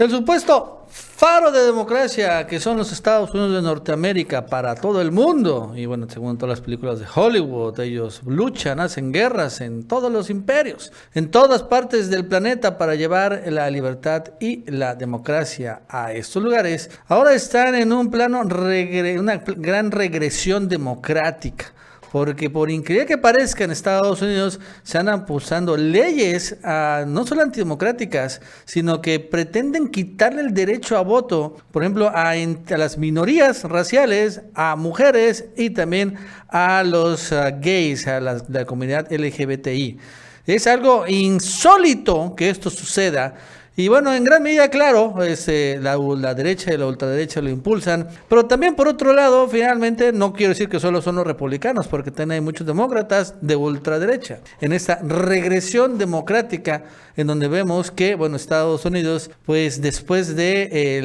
El supuesto faro de democracia que son los Estados Unidos de Norteamérica para todo el mundo. Y bueno, según todas las películas de Hollywood, ellos luchan, hacen guerras en todos los imperios, en todas partes del planeta para llevar la libertad y la democracia a estos lugares. Ahora están en un plano, una gran regresión democrática. Porque por increíble que parezca, en Estados Unidos se andan impulsando leyes no solo antidemocráticas, sino que pretenden quitarle el derecho a voto, por ejemplo, a las minorías raciales, a mujeres y también a los gays, la comunidad LGBTI. Es algo insólito que esto suceda. Y bueno, en gran medida, claro, la derecha y la ultraderecha lo impulsan, pero también por otro lado, finalmente, no quiero decir que solo son los republicanos, porque también hay muchos demócratas de ultraderecha. En esta regresión democrática, en donde vemos que, bueno, Estados Unidos, pues después de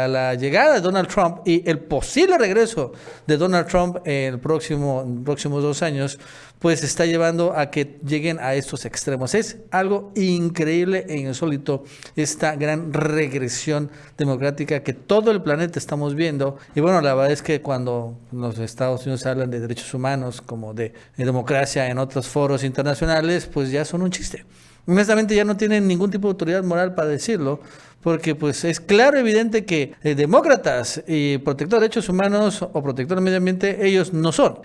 la llegada de Donald Trump y el posible regreso de Donald Trump en próximos 2 años, pues está llevando a que lleguen a estos extremos. Es algo increíble e insólito esta gran regresión democrática que todo el planeta estamos viendo. Y bueno, la verdad es que cuando los Estados Unidos hablan de derechos humanos como de democracia en otros foros internacionales, pues ya son un chiste. Honestamente ya no tienen ningún tipo de autoridad moral para decirlo, porque pues es claro, evidente que demócratas y protectores de derechos humanos o protectores del medio ambiente, ellos no son.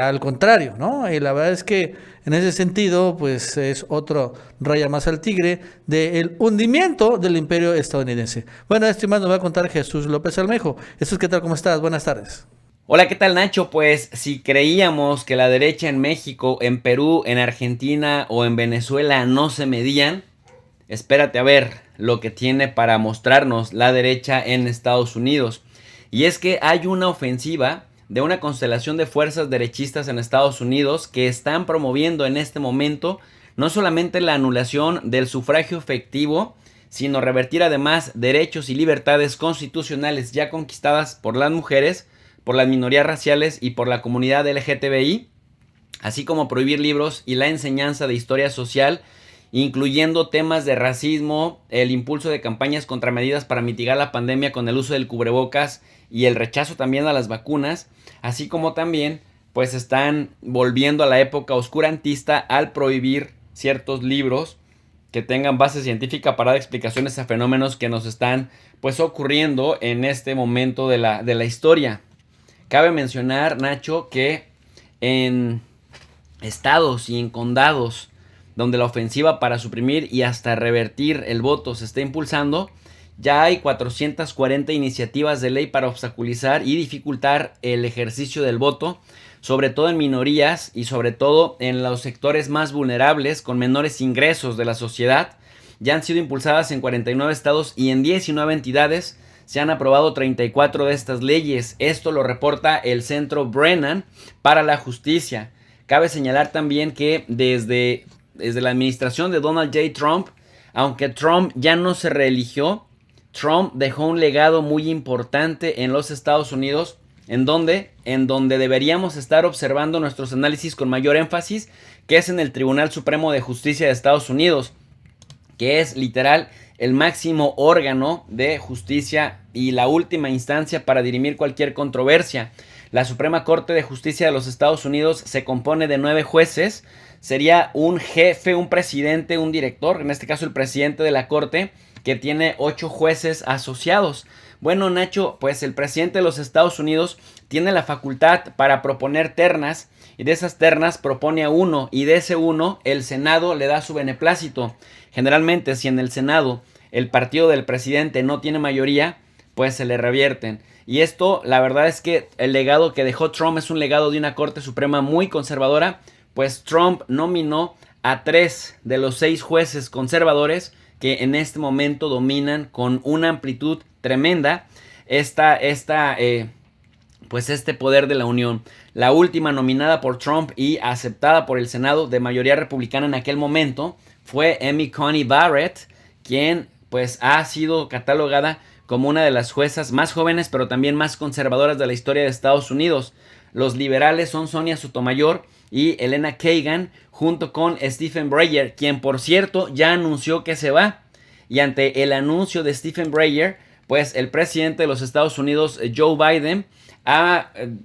Al contrario, ¿no? Y la verdad es que en ese sentido, pues es otro raya más al tigre del hundimiento del imperio estadounidense. Bueno, esto y más nos va a contar Jesús López Almejo. Jesús, ¿qué tal? ¿Cómo estás? Buenas tardes. Hola, ¿qué tal, Nacho? Pues si creíamos que la derecha en México, en Perú, en Argentina o en Venezuela no se medían, espérate a ver lo que tiene para mostrarnos la derecha en Estados Unidos. Y es que hay una ofensiva de una constelación de fuerzas derechistas en Estados Unidos que están promoviendo en este momento no solamente la anulación del sufragio efectivo, sino revertir además derechos y libertades constitucionales ya conquistadas por las mujeres, por las minorías raciales y por la comunidad LGTBI, así como prohibir libros y la enseñanza de historia social, incluyendo temas de racismo, el impulso de campañas contra medidas para mitigar la pandemia con el uso del cubrebocas y el rechazo también a las vacunas, así como también pues están volviendo a la época oscurantista al prohibir ciertos libros que tengan base científica para dar explicaciones a fenómenos que nos están pues ocurriendo en este momento de la historia. Cabe mencionar, Nacho, que en estados y en condados donde la ofensiva para suprimir y hasta revertir el voto se está impulsando, ya hay 440 iniciativas de ley para obstaculizar y dificultar el ejercicio del voto, sobre todo en minorías y sobre todo en los sectores más vulnerables con menores ingresos de la sociedad. Ya han sido impulsadas en 49 estados y en 19 entidades. Se han aprobado 34 de estas leyes. Esto lo reporta el Centro Brennan para la Justicia. Cabe señalar también que desde la administración de Donald J. Trump, aunque Trump ya no se reeligió, Trump dejó un legado muy importante en los Estados Unidos, en donde deberíamos estar observando nuestros análisis con mayor énfasis, que es en el Tribunal Supremo de Justicia de Estados Unidos, que es literal el máximo órgano de justicia y la última instancia para dirimir cualquier controversia. La Suprema Corte de Justicia de los Estados Unidos se compone de 9 jueces. Sería un jefe, un presidente, un director, en este caso el presidente de la Corte, que tiene 8 jueces asociados. Bueno, Nacho, pues el presidente de los Estados Unidos tiene la facultad para proponer ternas, y de esas ternas propone a uno, y de ese uno el Senado le da su beneplácito. Generalmente, si en el Senado el partido del presidente no tiene mayoría, pues se le revierten. Y esto, la verdad es que el legado que dejó Trump es un legado de una Corte Suprema muy conservadora, pues Trump nominó a 3 de los 6 jueces conservadores que en este momento dominan con una amplitud tremenda pues este poder de la Unión. La última nominada por Trump y aceptada por el Senado de mayoría republicana en aquel momento fue Amy Coney Barrett, quien pues ha sido catalogada como una de las juezas más jóvenes pero también más conservadoras de la historia de Estados Unidos. Los liberales son Sonia Sotomayor y Elena Kagan, junto con Stephen Breyer, quien por cierto ya anunció que se va. y ante el anuncio de Stephen Breyer, pues el presidente de los Estados Unidos, Joe Biden,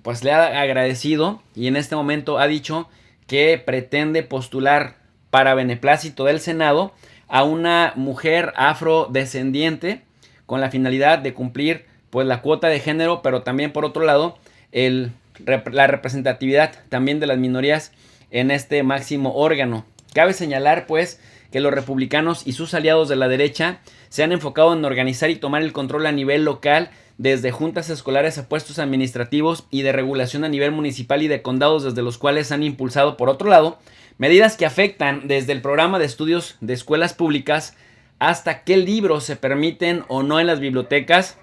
pues le ha agradecido y en este momento ha dicho que pretende postular para beneplácito del Senado a una mujer afrodescendiente con la finalidad de cumplir pues la cuota de género, pero también por otro lado la representatividad también de las minorías en este máximo órgano. Cabe señalar pues que los republicanos y sus aliados de la derecha se han enfocado en organizar y tomar el control a nivel local, desde juntas escolares a puestos administrativos y de regulación a nivel municipal y de condados, desde los cuales han impulsado por otro lado medidas que afectan desde el programa de estudios de escuelas públicas hasta qué libros se permiten o no en las bibliotecas,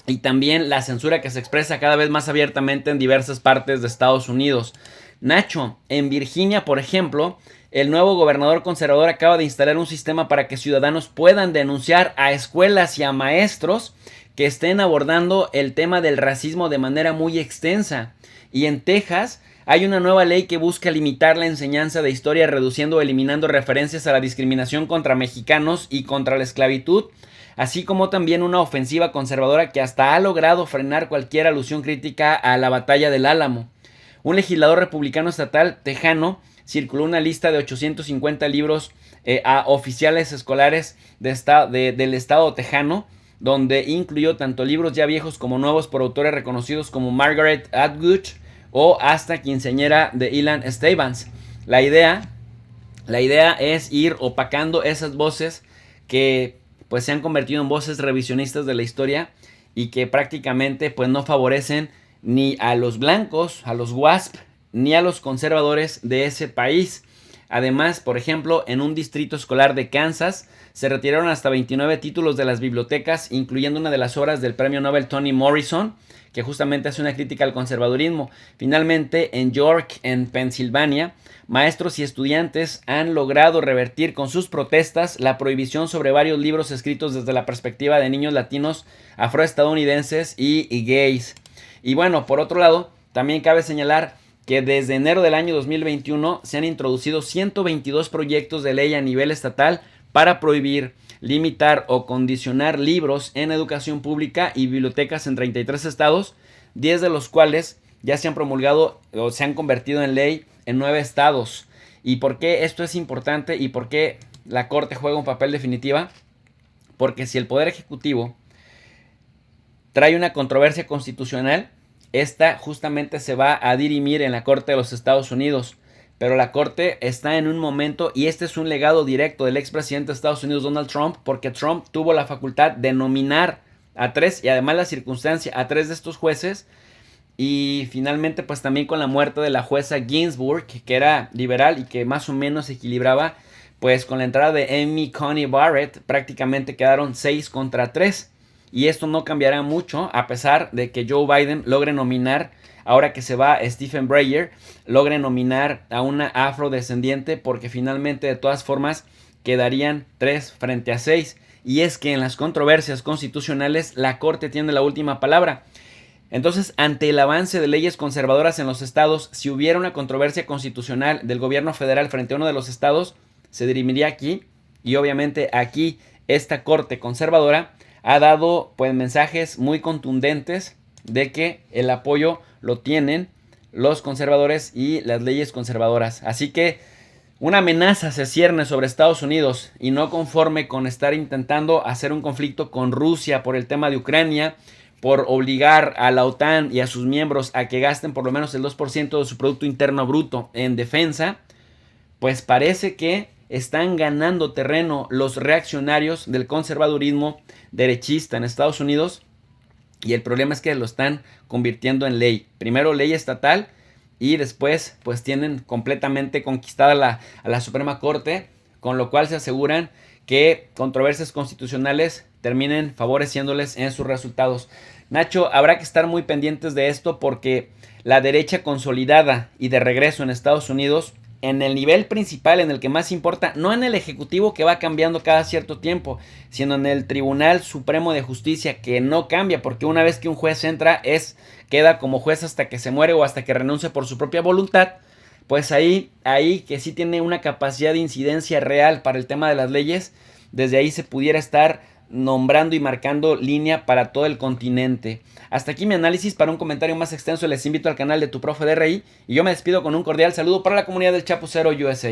y también la censura que se expresa cada vez más abiertamente en diversas partes de Estados Unidos. Nacho, en Virginia, por ejemplo, el nuevo gobernador conservador acaba de instalar un sistema para que ciudadanos puedan denunciar a escuelas y a maestros que estén abordando el tema del racismo de manera muy extensa. Y en Texas hay una nueva ley que busca limitar la enseñanza de historia, reduciendo o eliminando referencias a la discriminación contra mexicanos y contra la esclavitud, así como también una ofensiva conservadora que hasta ha logrado frenar cualquier alusión crítica a la batalla del Álamo. Un legislador republicano estatal tejano circuló una lista de 850 libros a oficiales escolares del estado tejano, donde incluyó tanto libros ya viejos como nuevos por autores reconocidos como Margaret Atwood o hasta quinceañera de Ilan Stevens. La idea es ir opacando esas voces que pues se han convertido en voces revisionistas de la historia y que prácticamente pues no favorecen ni a los blancos, a los WASP, ni a los conservadores de ese país. Además, por ejemplo, en un distrito escolar de Kansas se retiraron hasta 29 títulos de las bibliotecas, incluyendo una de las obras del premio Nobel Toni Morrison, que justamente hace una crítica al conservadurismo. Finalmente, en York, en Pensilvania, maestros y estudiantes han logrado revertir con sus protestas la prohibición sobre varios libros escritos desde la perspectiva de niños latinos, afroestadounidenses y gays. Y bueno, por otro lado, también cabe señalar que desde enero del año 2021 se han introducido 122 proyectos de ley a nivel estatal para prohibir, limitar o condicionar libros en educación pública y bibliotecas en 33 estados, 10 de los cuales ya se han promulgado o se han convertido en ley en 9 estados. ¿Y por qué esto es importante y por qué la Corte juega un papel definitivo? Porque si el Poder Ejecutivo trae una controversia constitucional, esta justamente se va a dirimir en la Corte de los Estados Unidos. Pero la Corte está en un momento, y este es un legado directo del expresidente de Estados Unidos, Donald Trump, porque Trump tuvo la facultad de nominar a 3, y además la circunstancia, a 3 de estos jueces. Y finalmente pues también con la muerte de la jueza Ginsburg, que era liberal y que más o menos equilibraba, pues con la entrada de Amy Coney Barrett prácticamente quedaron 6 contra 3. Y esto no cambiará mucho a pesar de que Joe Biden logre nominar, ahora que se va Stephen Breyer, logre nominar a una afrodescendiente, porque finalmente de todas formas quedarían 3 frente a 6. Y es que en las controversias constitucionales la Corte tiene la última palabra. Entonces, ante el avance de leyes conservadoras en los estados, si hubiera una controversia constitucional del gobierno federal frente a uno de los estados, se dirimiría aquí, y obviamente aquí esta Corte conservadora ha dado pues mensajes muy contundentes de que el apoyo lo tienen los conservadores y las leyes conservadoras. Así que una amenaza se cierne sobre Estados Unidos, y no conforme con estar intentando hacer un conflicto con Rusia por el tema de Ucrania, por obligar a la OTAN y a sus miembros a que gasten por lo menos el 2% de su Producto Interno Bruto en defensa, pues parece que están ganando terreno los reaccionarios del conservadurismo derechista en Estados Unidos, y el problema es que lo están convirtiendo en ley. Primero ley estatal y después pues tienen completamente conquistada a la Suprema Corte, con lo cual se aseguran que controversias constitucionales terminen favoreciéndoles en sus resultados. Nacho, habrá que estar muy pendientes de esto, porque la derecha consolidada y de regreso en Estados Unidos, en el nivel principal, en el que más importa, no en el ejecutivo que va cambiando cada cierto tiempo, sino en el Tribunal Supremo de Justicia, que no cambia, porque una vez que un juez entra, queda como juez hasta que se muere o hasta que renuncie por su propia voluntad. Pues ahí que sí tiene una capacidad de incidencia real para el tema de las leyes, desde ahí se pudiera estar nombrando y marcando línea para todo el continente. Hasta aquí mi análisis. Para un comentario más extenso les invito al canal de Tu Profe de RI y yo me despido con un cordial saludo para la comunidad del Chapucero USA.